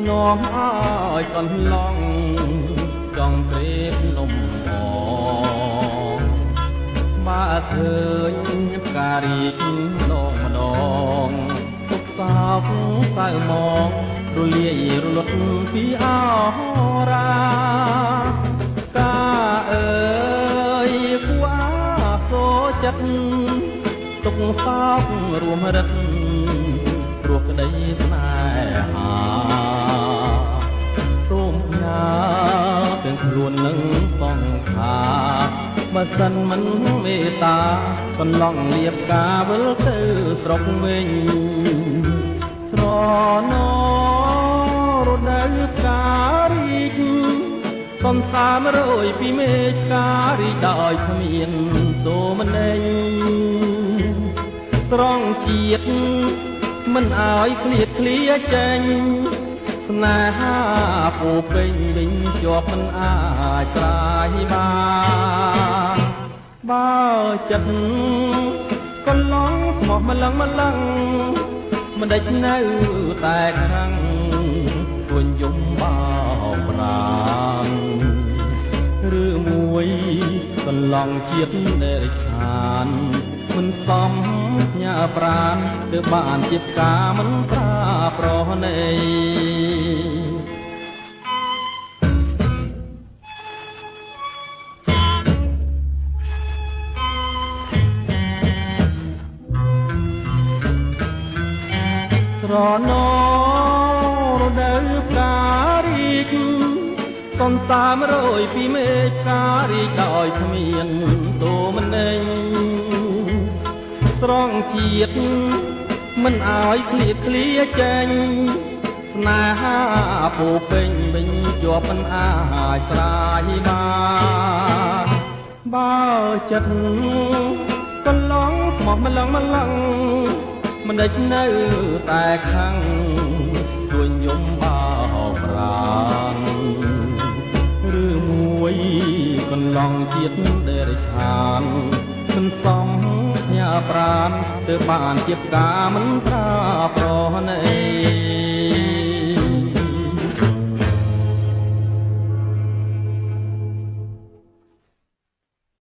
នាំឲ្យកន្លងចង់ព្រេបនំអបើឃើញផ្ការីកម្ដងទុកសោកសៅមករលាយរលត់ពីអរាកាអើយគួសូចិត្តទុកសោករួមរឹកព្រោះក្តីស្នេហាសូមផ្ញើទាំងខ្លួននឹងសង្ខារបើសិនមិនមេត្តាកន្លងលៀបការវិលទៅស្រុកវិញស្រណរដូវផ្ការីកសន្សាររយពីមេឃផ្ការីកដោយគ្មានទោមន័យស្រង់ជាតិមិនឲ្យឃ្លាតឃ្លាចេញស្នេហាពោពេញវិញជាប់មិនអាចស្រាយបានបើចិត្តកន្លងស្មោះម្លឹងមិនដេចនៅតែខាងទួញយំបោប្រាណឬមួយកន្លងជាតិនៃរិឆានមិនសមញ៉ាប្រានទើបបានជាផ្កាមិនប្រាប្រណីស្រណរដូវផ្ការីកសន្សាររយពីមេឃផ្ការីកដោយគ្មានទោមន័យស្រង់ជាតិមិនឲ្យឃ្លាតឃ្លាចេញស្នេហាពោពេញវិញជាប់មិនអាចស្រាយបានបើចិត្តកន្លងស្មោះម្លឹងមិនដេចនៅតែខាងទួញយំបោប្រាណឬមួយកន្លងជាតិដែលរិឆានមិនសមញ៉ាប្រានទើបបានជាផ្កាមិនប្រាប្រណី